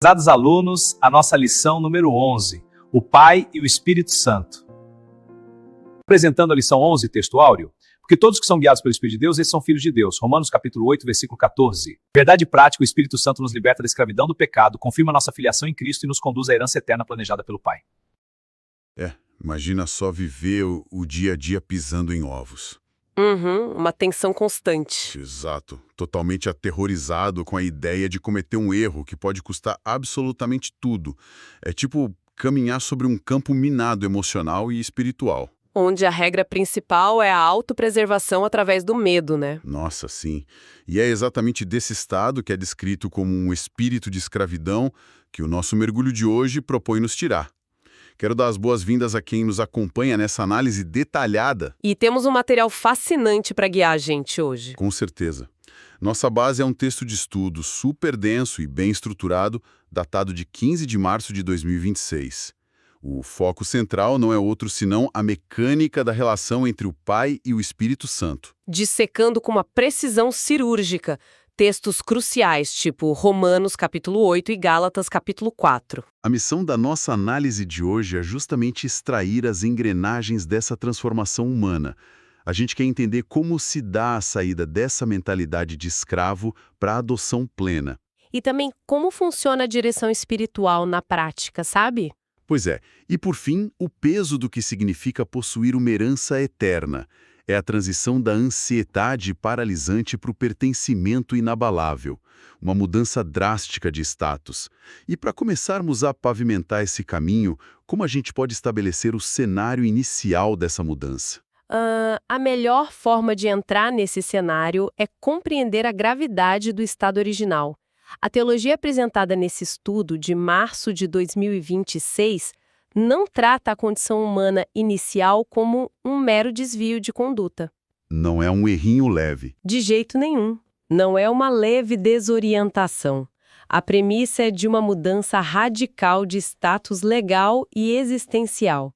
Prezados alunos, a nossa lição número 11, o Pai e o Espírito Santo. Apresentando a lição 11, texto áureo, porque todos que são guiados pelo Espírito de Deus, esses são filhos de Deus. Romanos capítulo 8, versículo 14. Verdade prática, o Espírito Santo nos liberta da escravidão do pecado, confirma nossa filiação em Cristo e nos conduz à herança eterna planejada pelo Pai. Imagina só viver o dia a dia pisando em ovos. Uma tensão constante. Exato. Totalmente aterrorizado com a ideia de cometer um erro que pode custar absolutamente tudo. É tipo caminhar sobre um campo minado emocional e espiritual. Onde a regra principal é a autopreservação através do medo, né? Nossa, sim. E é exatamente desse estado que é descrito como um espírito de escravidão que o nosso mergulho de hoje propõe nos tirar. Quero dar as boas-vindas a quem nos acompanha nessa análise detalhada. E temos um material fascinante para guiar a gente hoje. Com certeza. Nossa base é um texto de estudo super denso e bem estruturado, datado de 15 de março de 2026. O foco central não é outro senão a mecânica da relação entre o Pai e o Espírito Santo. Dissecando com uma precisão cirúrgica textos cruciais, tipo Romanos capítulo 8 e Gálatas capítulo 4. A missão da nossa análise de hoje é justamente extrair as engrenagens dessa transformação humana. A gente quer entender como se dá a saída dessa mentalidade de escravo para a adoção plena. E também como funciona a direção espiritual na prática, sabe? Pois é, e por fim, o peso do que significa possuir uma herança eterna. É a transição da ansiedade paralisante para o pertencimento inabalável, uma mudança drástica de status. E para começarmos a pavimentar esse caminho, como a gente pode estabelecer o cenário inicial dessa mudança? A melhor forma de entrar nesse cenário é compreender a gravidade do estado original. A teologia apresentada nesse estudo de março de 2026 não trata a condição humana inicial como um mero desvio de conduta. Não é um errinho leve. De jeito nenhum. Não é uma leve desorientação. A premissa é de uma mudança radical de status legal e existencial.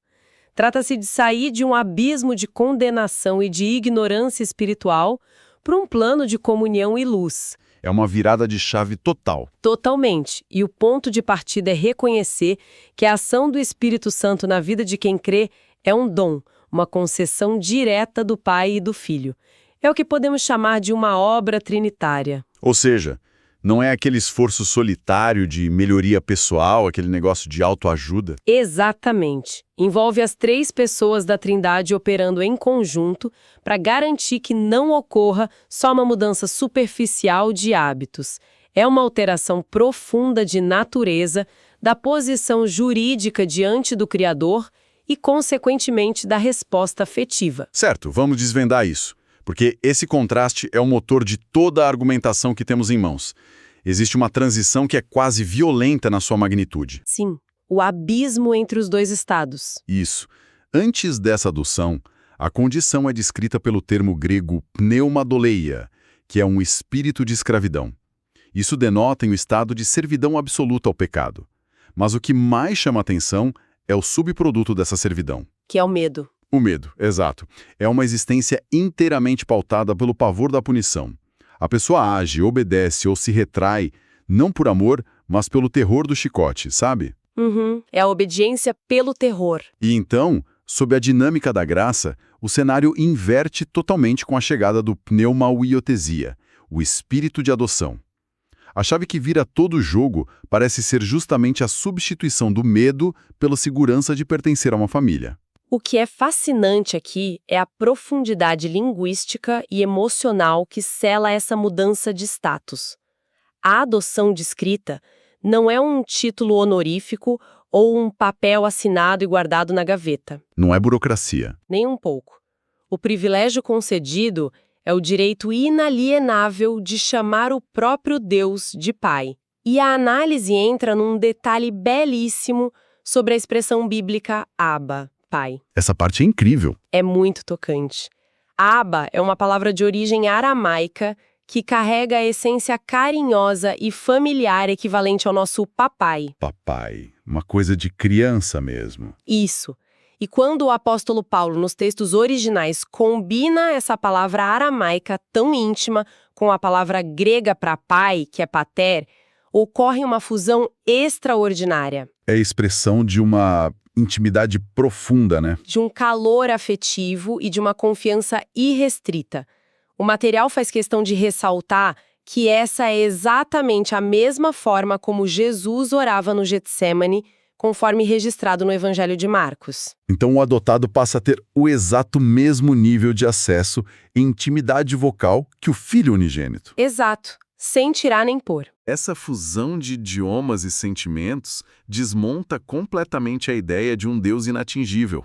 Trata-se de sair de um abismo de condenação e de ignorância espiritual para um plano de comunhão e luz. É uma virada de chave total. Totalmente. E o ponto de partida é reconhecer que a ação do Espírito Santo na vida de quem crê é um dom, uma concessão direta do Pai e do Filho. É o que podemos chamar de uma obra trinitária. Ou seja, não é aquele esforço solitário de melhoria pessoal, aquele negócio de autoajuda. Exatamente. Envolve as três pessoas da Trindade operando em conjunto para garantir que não ocorra só uma mudança superficial de hábitos. É uma alteração profunda de natureza, da posição jurídica diante do Criador e, consequentemente, da resposta afetiva. Certo, vamos desvendar isso. Porque esse contraste é o motor de toda a argumentação que temos em mãos. Existe uma transição que é quase violenta na sua magnitude. Sim, o abismo entre os dois estados. Isso. Antes dessa adoção, a condição é descrita pelo termo grego pneumadoleia, que é um espírito de escravidão. Isso denota um estado de servidão absoluta ao pecado. Mas o que mais chama atenção é o subproduto dessa servidão. Que é o medo. O medo, exato. É uma existência inteiramente pautada pelo pavor da punição. A pessoa age, obedece ou se retrai, não por amor, mas pelo terror do chicote, sabe? É a obediência pelo terror. E então, sob a dinâmica da graça, o cenário inverte totalmente com a chegada do pneumauiotesia, o espírito de adoção. A chave que vira todo o jogo parece ser justamente a substituição do medo pela segurança de pertencer a uma família. O que é fascinante aqui é a profundidade linguística e emocional que sela essa mudança de status. A adoção descrita não é um título honorífico ou um papel assinado e guardado na gaveta. Não é burocracia. Nem um pouco. O privilégio concedido é o direito inalienável de chamar o próprio Deus de Pai. E a análise entra num detalhe belíssimo sobre a expressão bíblica Abba, Pai. Essa parte é incrível. É muito tocante. Abba é uma palavra de origem aramaica que carrega a essência carinhosa e familiar equivalente ao nosso papai. Papai, uma coisa de criança mesmo. Isso. E quando o apóstolo Paulo, nos textos originais, combina essa palavra aramaica tão íntima com a palavra grega para pai, que é pater, Ocorre uma fusão extraordinária, É a expressão de uma intimidade profunda, né? de um calor afetivo e de uma confiança irrestrita. O material faz questão de ressaltar que essa é exatamente a mesma forma como Jesus orava no Getsêmani, conforme registrado no Evangelho de Marcos. Então o adotado passa a ter o exato mesmo nível de acesso e intimidade vocal que o filho unigênito. Exato, sem tirar nem pôr. Essa fusão de idiomas e sentimentos desmonta completamente a ideia de um Deus inatingível.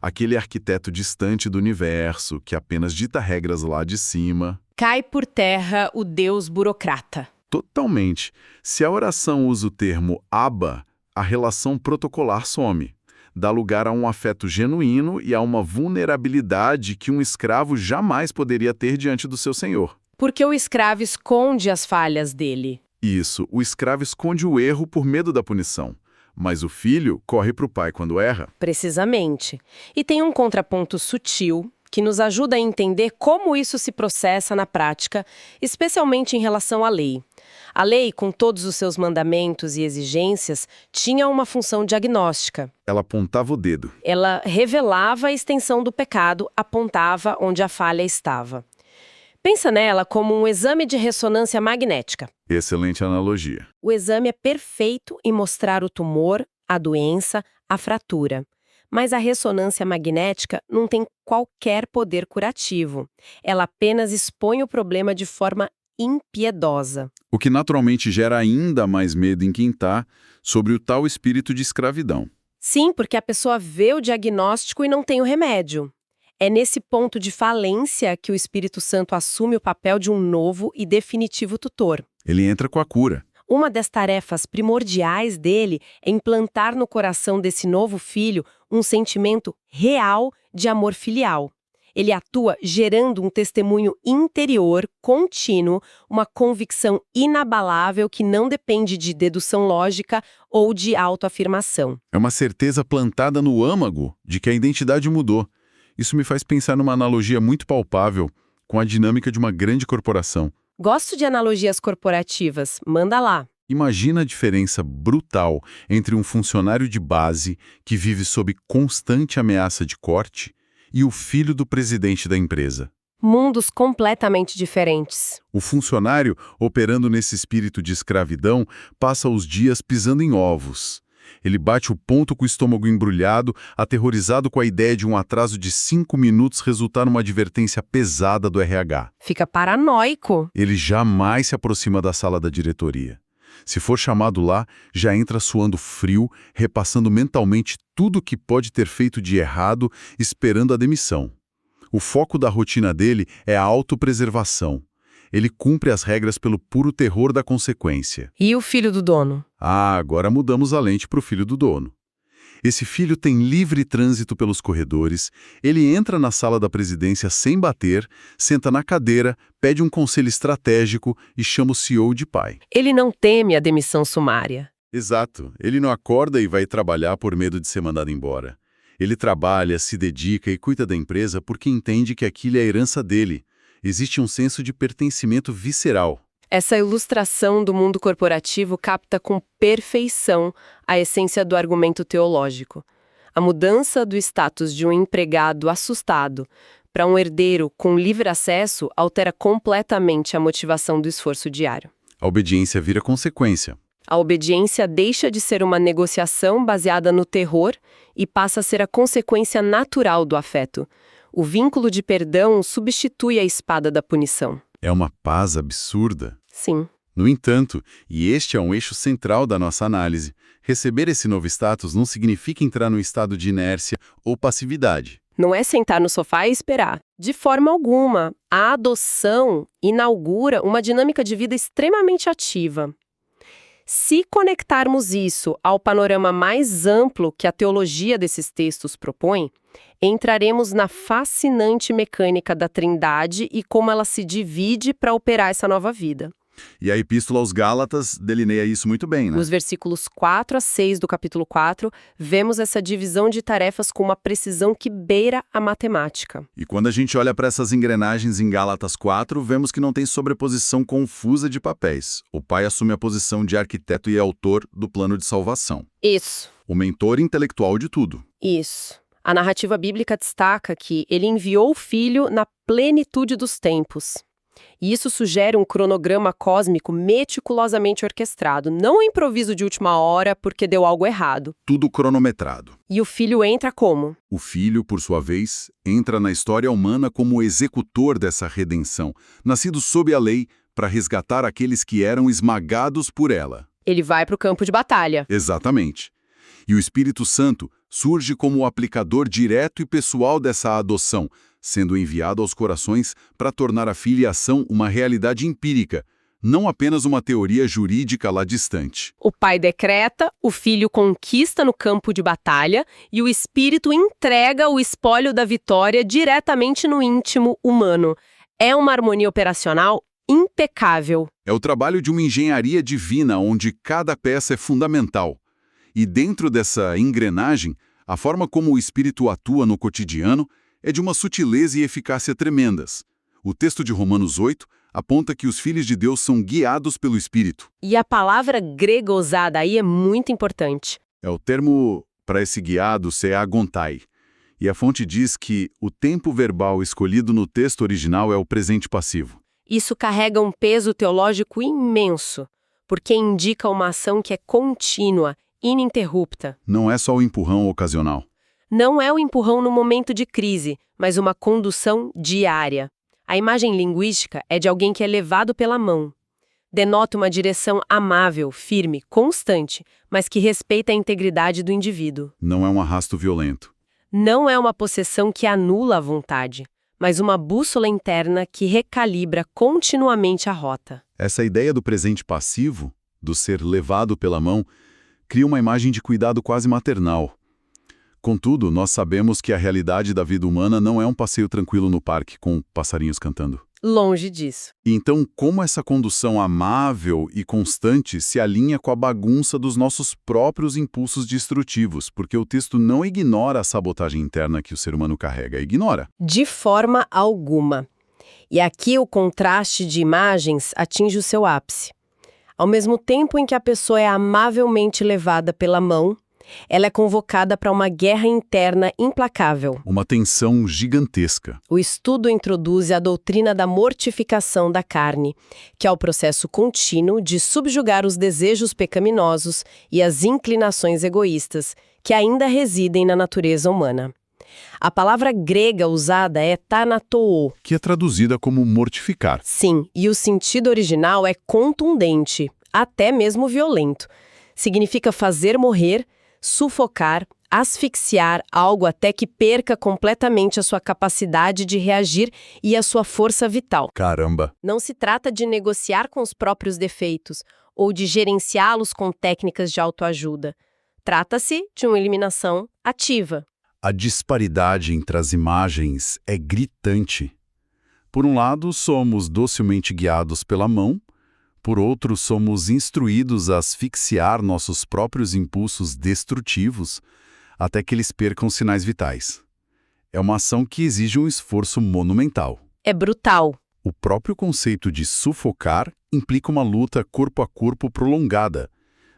Aquele arquiteto distante do universo que apenas dita regras lá de cima. Cai por terra o Deus burocrata. Totalmente. Se a oração usa o termo Abba, a relação protocolar some. Dá lugar a um afeto genuíno e a uma vulnerabilidade que um escravo jamais poderia ter diante do seu senhor. Porque o escravo esconde as falhas dele. Isso, o escravo esconde o erro por medo da punição. Mas o filho corre para o pai quando erra. Precisamente. E tem um contraponto sutil que nos ajuda a entender como isso se processa na prática, especialmente em relação à lei. A lei, com todos os seus mandamentos e exigências, tinha uma função diagnóstica. Ela apontava o dedo. Ela revelava a extensão do pecado, apontava onde a falha estava. Pensa nela como um exame de ressonância magnética. Excelente analogia. O exame é perfeito em mostrar o tumor, a doença, a fratura. Mas a ressonância magnética não tem qualquer poder curativo. Ela apenas expõe o problema de forma impiedosa. O que naturalmente gera ainda mais medo em quem está sobre o tal espírito de escravidão. Sim, porque a pessoa vê o diagnóstico e não tem o remédio. É nesse ponto de falência que o Espírito Santo assume o papel de um novo e definitivo tutor. Ele entra com a cura. Uma das tarefas primordiais dele é implantar no coração desse novo filho um sentimento real de amor filial. Ele atua gerando um testemunho interior, contínuo, uma convicção inabalável que não depende de dedução lógica ou de autoafirmação. É uma certeza plantada no âmago de que a identidade mudou. Isso me faz pensar numa analogia muito palpável com a dinâmica de uma grande corporação. Gosto de analogias corporativas, manda lá. Imagina a diferença brutal entre um funcionário de base que vive sob constante ameaça de corte e o filho do presidente da empresa. Mundos completamente diferentes. O funcionário, operando nesse espírito de escravidão, passa os dias pisando em ovos. Ele bate o ponto com o estômago embrulhado, aterrorizado com a ideia de um atraso de 5 minutos resultar numa advertência pesada do RH. Fica paranoico. Ele jamais se aproxima da sala da diretoria. Se for chamado lá, já entra suando frio, repassando mentalmente tudo o que pode ter feito de errado, esperando a demissão. O foco da rotina dele é a autopreservação. Ele cumpre as regras pelo puro terror da consequência. E o filho do dono? Ah, agora mudamos a lente para o filho do dono. Esse filho tem livre trânsito pelos corredores, ele entra na sala da presidência sem bater, senta na cadeira, pede um conselho estratégico e chama o CEO de pai. Ele não teme a demissão sumária. Exato, ele não acorda e vai trabalhar por medo de ser mandado embora. Ele trabalha, se dedica e cuida da empresa porque entende que aquilo é a herança dele. Existe um senso de pertencimento visceral. Essa ilustração do mundo corporativo capta com perfeição a essência do argumento teológico. A mudança do status de um empregado assustado para um herdeiro com livre acesso altera completamente a motivação do esforço diário. A obediência vira consequência. A obediência deixa de ser uma negociação baseada no terror e passa a ser a consequência natural do afeto. O vínculo de perdão substitui a espada da punição. É uma paz absurda. Sim. No entanto, e este é um eixo central da nossa análise, receber esse novo status não significa entrar num estado de inércia ou passividade. Não é sentar no sofá e esperar. De forma alguma. A adoção inaugura uma dinâmica de vida extremamente ativa. Se conectarmos isso ao panorama mais amplo que a teologia desses textos propõe, entraremos na fascinante mecânica da Trindade e como ela se divide para operar essa nova vida. E a Epístola aos Gálatas delineia isso muito bem, né? Nos versículos 4 a 6 do capítulo 4, vemos essa divisão de tarefas com uma precisão que beira a matemática. E quando a gente olha para essas engrenagens em Gálatas 4, vemos que não tem sobreposição confusa de papéis. O pai assume a posição de arquiteto e autor do plano de salvação. Isso. O mentor intelectual de tudo. Isso. A narrativa bíblica destaca que ele enviou o Filho na plenitude dos tempos. E isso sugere um cronograma cósmico meticulosamente orquestrado, não um improviso de última hora porque deu algo errado. Tudo cronometrado. E o Filho entra como? O Filho, por sua vez, entra na história humana como o executor dessa redenção, nascido sob a lei para resgatar aqueles que eram esmagados por ela. Ele vai para o campo de batalha. Exatamente. E o Espírito Santo surge como o aplicador direto e pessoal dessa adoção, sendo enviado aos corações para tornar a filiação uma realidade empírica, não apenas uma teoria jurídica lá distante. O pai decreta, o Filho conquista no campo de batalha e o Espírito entrega o espólio da vitória diretamente no íntimo humano. É uma harmonia operacional impecável. É o trabalho de uma engenharia divina onde cada peça é fundamental. E dentro dessa engrenagem, a forma como o Espírito atua no cotidiano é de uma sutileza e eficácia tremendas. O texto de Romanos 8 aponta que os filhos de Deus são guiados pelo Espírito. E a palavra grega usada aí é muito importante. É o termo para esse guiado ser agontai. E a fonte diz que o tempo verbal escolhido no texto original é o presente passivo. Isso carrega um peso teológico imenso, porque indica uma ação que é contínua, ininterrupta. Não é só o empurrão ocasional. Não é o empurrão no momento de crise, mas uma condução diária. A imagem linguística é de alguém que é levado pela mão. Denota uma direção amável, firme, constante, mas que respeita a integridade do indivíduo. Não é um arrasto violento. Não é uma possessão que anula a vontade, mas uma bússola interna que recalibra continuamente a rota. Essa ideia do presente passivo, do ser levado pela mão, cria uma imagem de cuidado quase maternal. Contudo, nós sabemos que a realidade da vida humana não é um passeio tranquilo no parque com passarinhos cantando. Longe disso. Então, como essa condução amável e constante se alinha com a bagunça dos nossos próprios impulsos destrutivos? Porque o texto não ignora a sabotagem interna que o ser humano carrega, ignora. De forma alguma. E aqui o contraste de imagens atinge o seu ápice. Ao mesmo tempo em que a pessoa é amavelmente levada pela mão, ela é convocada para uma guerra interna implacável. Uma tensão gigantesca. O estudo introduz a doutrina da mortificação da carne, que é o processo contínuo de subjugar os desejos pecaminosos e as inclinações egoístas que ainda residem na natureza humana. A palavra grega usada é thanatoo, que é traduzida como mortificar. Sim, e o sentido original é contundente, até mesmo violento. Significa fazer morrer, sufocar, asfixiar algo até que perca completamente a sua capacidade de reagir e a sua força vital. Caramba! Não se trata de negociar com os próprios defeitos ou de gerenciá-los com técnicas de autoajuda. Trata-se de uma eliminação ativa. A disparidade entre as imagens é gritante. Por um lado, somos docilmente guiados pela mão, por outro, somos instruídos a asfixiar nossos próprios impulsos destrutivos até que eles percam sinais vitais. É uma ação que exige um esforço monumental. É brutal. O próprio conceito de sufocar implica uma luta corpo a corpo prolongada.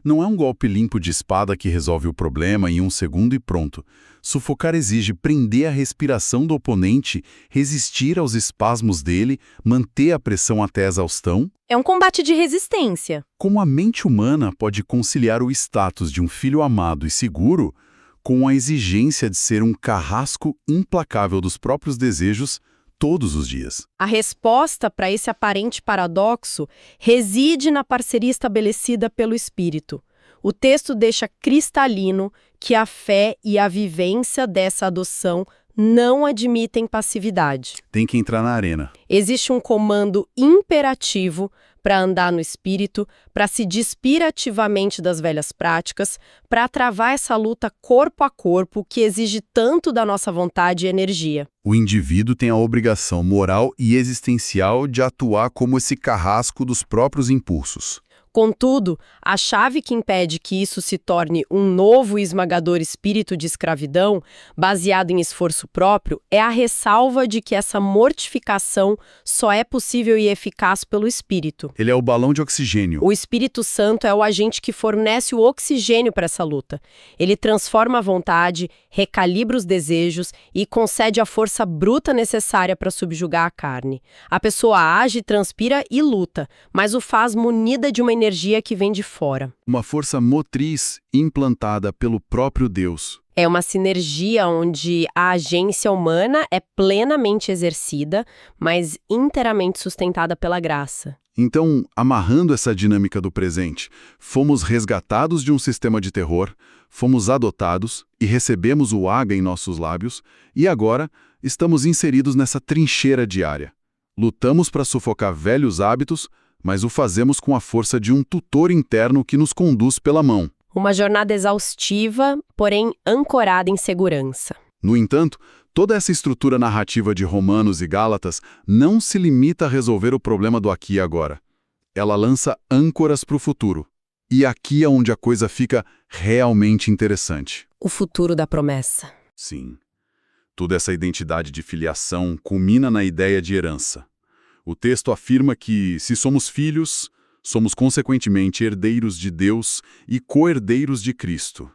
Não é um golpe limpo de espada que resolve o problema em um segundo e pronto. Sufocar exige prender a respiração do oponente, resistir aos espasmos dele, manter a pressão até a exaustão. É um combate de resistência. Como a mente humana pode conciliar o status de um filho amado e seguro com a exigência de ser um carrasco implacável dos próprios desejos todos os dias? A resposta para esse aparente paradoxo reside na parceria estabelecida pelo Espírito. O texto deixa cristalino que a fé e a vivência dessa adoção não admitem passividade. Tem que entrar na arena. Existe um comando imperativo para andar no Espírito, para se despir ativamente das velhas práticas, para travar essa luta corpo a corpo que exige tanto da nossa vontade e energia. O indivíduo tem a obrigação moral e existencial de atuar como esse carrasco dos próprios impulsos. Contudo, a chave que impede que isso se torne um novo e esmagador espírito de escravidão, baseado em esforço próprio, é a ressalva de que essa mortificação só é possível e eficaz pelo Espírito. Ele é o balão de oxigênio. O Espírito Santo é o agente que fornece o oxigênio para essa luta. Ele transforma a vontade, recalibra os desejos e concede a força bruta necessária para subjugar a carne. A pessoa age, transpira e luta, mas o faz munida de uma energia que vem de fora. Uma força motriz implantada pelo próprio Deus. É uma sinergia onde a agência humana é plenamente exercida, mas inteiramente sustentada pela graça. Então, amarrando essa dinâmica do presente, fomos resgatados de um sistema de terror, fomos adotados e recebemos o ága em nossos lábios, e agora estamos inseridos nessa trincheira diária. Lutamos para sufocar velhos hábitos, mas o fazemos com a força de um tutor interno que nos conduz pela mão. Uma jornada exaustiva, porém ancorada em segurança. No entanto, toda essa estrutura narrativa de Romanos e Gálatas não se limita a resolver o problema do aqui e agora. Ela lança âncoras para o futuro. E aqui é onde a coisa fica realmente interessante. O futuro da promessa. Sim. Toda essa identidade de filiação culmina na ideia de herança. O texto afirma que, se somos filhos, somos consequentemente herdeiros de Deus e co-herdeiros de Cristo.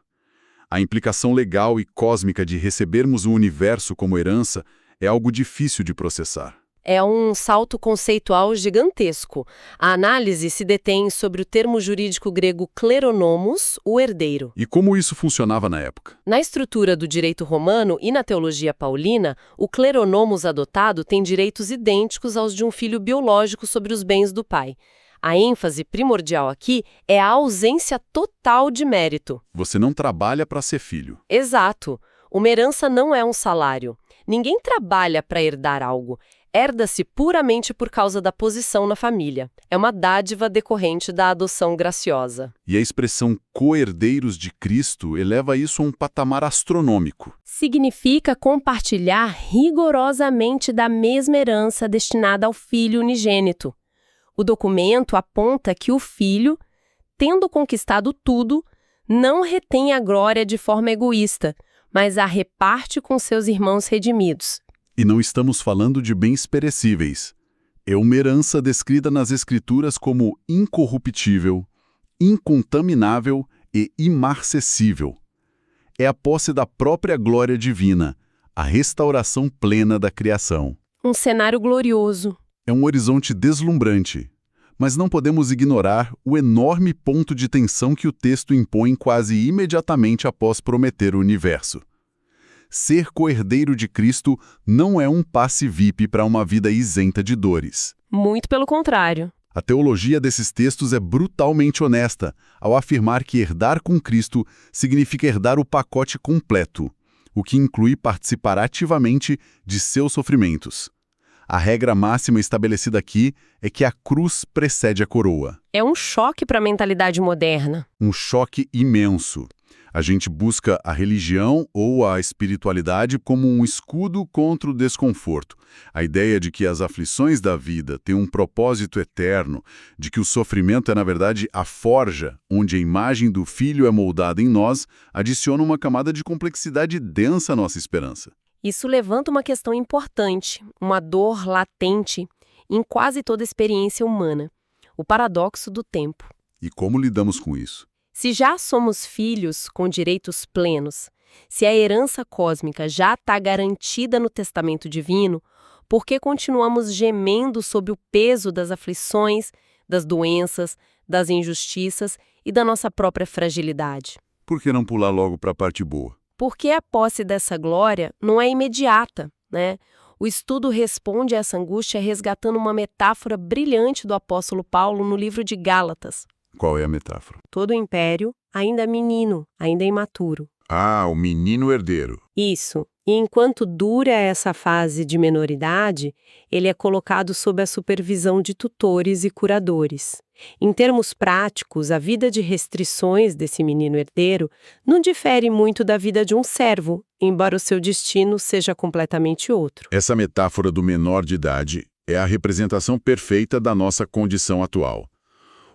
A implicação legal e cósmica de recebermos o universo como herança é algo difícil de processar. É um salto conceitual gigantesco. A análise se detém sobre o termo jurídico grego kleronomos, o herdeiro. E como isso funcionava na época? Na estrutura do direito romano e na teologia paulina, o kleronomos adotado tem direitos idênticos aos de um filho biológico sobre os bens do pai. A ênfase primordial aqui é a ausência total de mérito. Você não trabalha para ser filho. Exato. Uma herança não é um salário. Ninguém trabalha para herdar algo. Herda-se puramente por causa da posição na família. É uma dádiva decorrente da adoção graciosa. E a expressão co-herdeiros de Cristo eleva isso a um patamar astronômico. Significa compartilhar rigorosamente da mesma herança destinada ao filho unigênito. O documento aponta que o filho, tendo conquistado tudo, não retém a glória de forma egoísta, mas a reparte com seus irmãos redimidos. E não estamos falando de bens perecíveis. É uma herança descrita nas Escrituras como incorruptível, incontaminável e imarcessível. É a posse da própria glória divina, a restauração plena da criação. Um cenário glorioso. É um horizonte deslumbrante, mas não podemos ignorar o enorme ponto de tensão que o texto impõe quase imediatamente após prometer o universo. Ser co-herdeiro de Cristo não é um passe VIP para uma vida isenta de dores. Muito pelo contrário. A teologia desses textos é brutalmente honesta ao afirmar que herdar com Cristo significa herdar o pacote completo, o que inclui participar ativamente de seus sofrimentos. A regra máxima estabelecida aqui é que a cruz precede a coroa. É um choque para a mentalidade moderna. Um choque imenso. A gente busca a religião ou a espiritualidade como um escudo contra o desconforto. A ideia de que as aflições da vida têm um propósito eterno, de que o sofrimento é, na verdade, a forja onde a imagem do Filho é moldada em nós, adiciona uma camada de complexidade densa à nossa esperança. Isso levanta uma questão importante, uma dor latente em quase toda experiência humana: o paradoxo do tempo. E como lidamos com isso? Se já somos filhos com direitos plenos, se a herança cósmica já está garantida no testamento divino, por que continuamos gemendo sob o peso das aflições, das doenças, das injustiças e da nossa própria fragilidade? Por que não pular logo para a parte boa? Porque a posse dessa glória não é imediata, né? O estudo responde a essa angústia resgatando uma metáfora brilhante do apóstolo Paulo no livro de Gálatas. Qual é a metáfora? Todo o império ainda é menino, ainda é imaturo. Ah, o menino herdeiro. Isso. E enquanto dura essa fase de menoridade, ele é colocado sob a supervisão de tutores e curadores. Em termos práticos, a vida de restrições desse menino herdeiro não difere muito da vida de um servo, embora o seu destino seja completamente outro. Essa metáfora do menor de idade é a representação perfeita da nossa condição atual.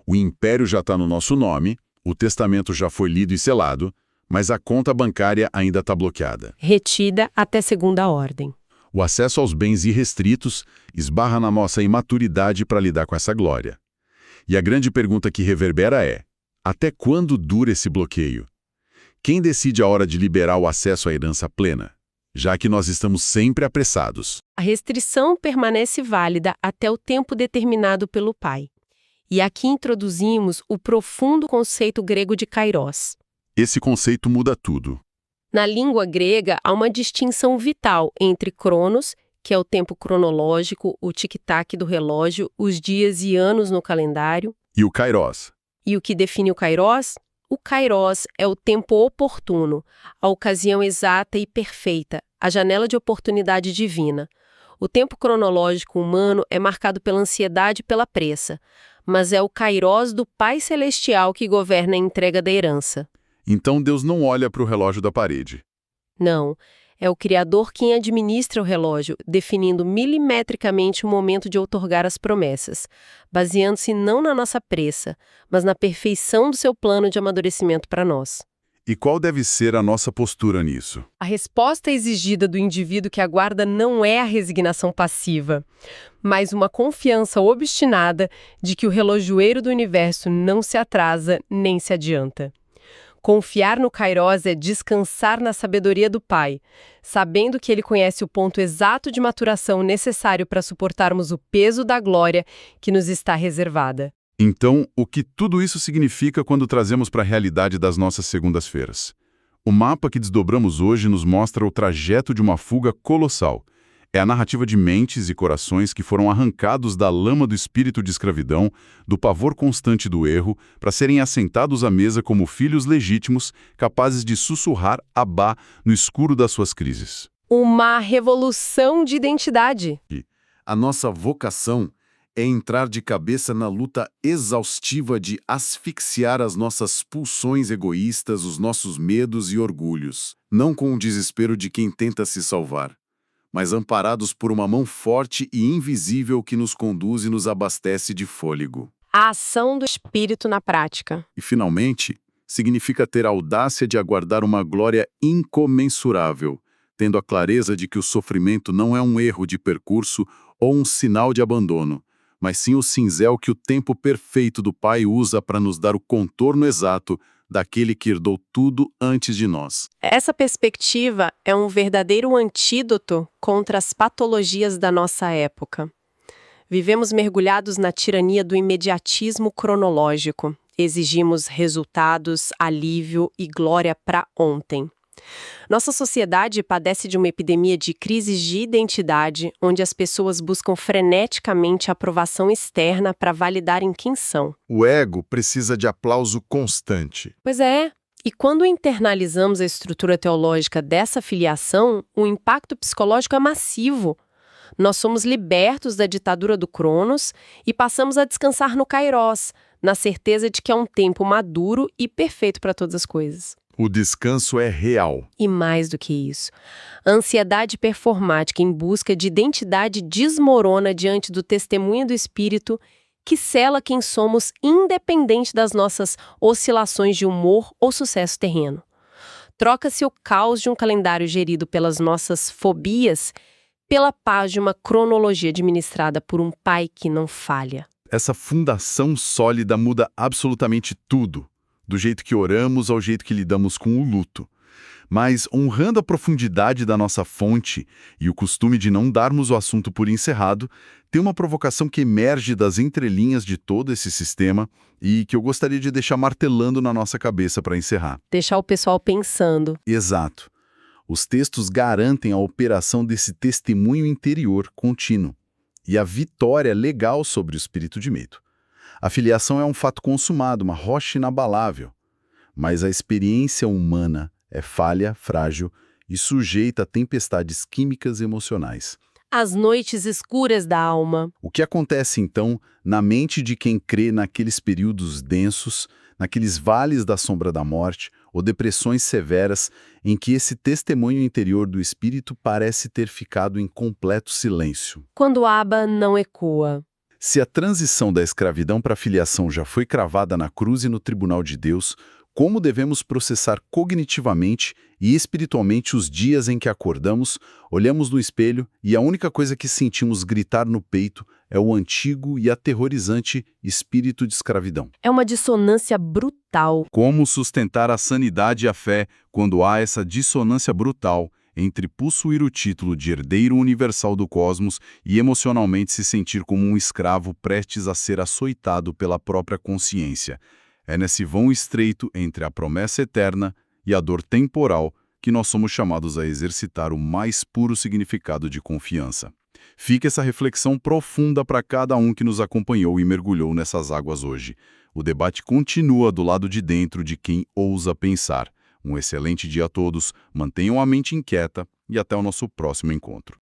O império já está no nosso nome, o testamento já foi lido e selado, mas a conta bancária ainda está bloqueada. Retida até segunda ordem. O acesso aos bens irrestritos esbarra na nossa imaturidade para lidar com essa glória. E a grande pergunta que reverbera é: até quando dura esse bloqueio? Quem decide a hora de liberar o acesso à herança plena? Já que nós estamos sempre apressados. A restrição permanece válida até o tempo determinado pelo pai. E aqui introduzimos o profundo conceito grego de kairos. Esse conceito muda tudo. Na língua grega, há uma distinção vital entre cronos, que é o tempo cronológico, o tic-tac do relógio, os dias e anos no calendário. E o kairos? E o que define o kairos? O kairos é o tempo oportuno, a ocasião exata e perfeita, a janela de oportunidade divina. O tempo cronológico humano é marcado pela ansiedade e pela pressa, mas é o kairos do Pai Celestial que governa a entrega da herança. Então Deus não olha para o relógio da parede. Não, é o Criador quem administra o relógio, definindo milimetricamente o momento de outorgar as promessas, baseando-se não na nossa pressa, mas na perfeição do seu plano de amadurecimento para nós. E qual deve ser a nossa postura nisso? A resposta exigida do indivíduo que aguarda não é a resignação passiva, mas uma confiança obstinada de que o relojoeiro do universo não se atrasa nem se adianta. Confiar no kairos é descansar na sabedoria do Pai, sabendo que Ele conhece o ponto exato de maturação necessário para suportarmos o peso da glória que nos está reservada. Então, o que tudo isso significa quando trazemos para a realidade das nossas segundas-feiras? O mapa que desdobramos hoje nos mostra o trajeto de uma fuga colossal. É a narrativa de mentes e corações que foram arrancados da lama do espírito de escravidão, do pavor constante do erro, para serem assentados à mesa como filhos legítimos, capazes de sussurrar Abá no escuro das suas crises. Uma revolução de identidade. A nossa vocação é entrar de cabeça na luta exaustiva de asfixiar as nossas pulsões egoístas, os nossos medos e orgulhos, não com o desespero de quem tenta se salvar, mas amparados por uma mão forte e invisível que nos conduz e nos abastece de fôlego. A ação do Espírito na prática. E, finalmente, significa ter a audácia de aguardar uma glória incomensurável, tendo a clareza de que o sofrimento não é um erro de percurso ou um sinal de abandono, mas sim o cinzel que o tempo perfeito do Pai usa para nos dar o contorno exato daquele que herdou tudo antes de nós. Essa perspectiva é um verdadeiro antídoto contra as patologias da nossa época. Vivemos mergulhados na tirania do imediatismo cronológico. Exigimos resultados, alívio e glória para ontem. Nossa sociedade padece de uma epidemia de crises de identidade, onde as pessoas buscam freneticamente a aprovação externa para validarem quem são. O ego precisa de aplauso constante. Pois é, e quando internalizamos a estrutura teológica dessa filiação, o impacto psicológico é massivo. Nós somos libertos da ditadura do Cronos e passamos a descansar no Kairos, na certeza de que é um tempo maduro e perfeito para todas as coisas. O descanso é real. E mais do que isso, a ansiedade performática em busca de identidade desmorona diante do testemunho do Espírito que sela quem somos independente das nossas oscilações de humor ou sucesso terreno. Troca-se o caos de um calendário gerido pelas nossas fobias pela paz de uma cronologia administrada por um Pai que não falha. Essa fundação sólida muda absolutamente tudo, do jeito que oramos ao jeito que lidamos com o luto. Mas, honrando a profundidade da nossa fonte e o costume de não darmos o assunto por encerrado, tem uma provocação que emerge das entrelinhas de todo esse sistema e que eu gostaria de deixar martelando na nossa cabeça para encerrar. Deixar o pessoal pensando. Exato. Os textos garantem a operação desse testemunho interior contínuo e a vitória legal sobre o espírito de medo. A filiação é um fato consumado, uma rocha inabalável. Mas a experiência humana é falha, frágil e sujeita a tempestades químicas e emocionais. As noites escuras da alma. O que acontece, então, na mente de quem crê naqueles períodos densos, naqueles vales da sombra da morte, ou depressões severas, em que esse testemunho interior do espírito parece ter ficado em completo silêncio? Quando Abba não ecoa. Se a transição da escravidão para a filiação já foi cravada na cruz e no tribunal de Deus, como devemos processar cognitivamente e espiritualmente os dias em que acordamos, olhamos no espelho e a única coisa que sentimos gritar no peito é o antigo e aterrorizante espírito de escravidão? É uma dissonância brutal. Como sustentar a sanidade e a fé quando há essa dissonância brutal entre possuir o título de herdeiro universal do cosmos e emocionalmente se sentir como um escravo prestes a ser açoitado pela própria consciência? É nesse vão estreito entre a promessa eterna e a dor temporal que nós somos chamados a exercitar o mais puro significado de confiança. Fica essa reflexão profunda para cada um que nos acompanhou e mergulhou nessas águas hoje. O debate continua do lado de dentro de quem ousa pensar. Um excelente dia a todos, mantenham a mente inquieta e até o nosso próximo encontro.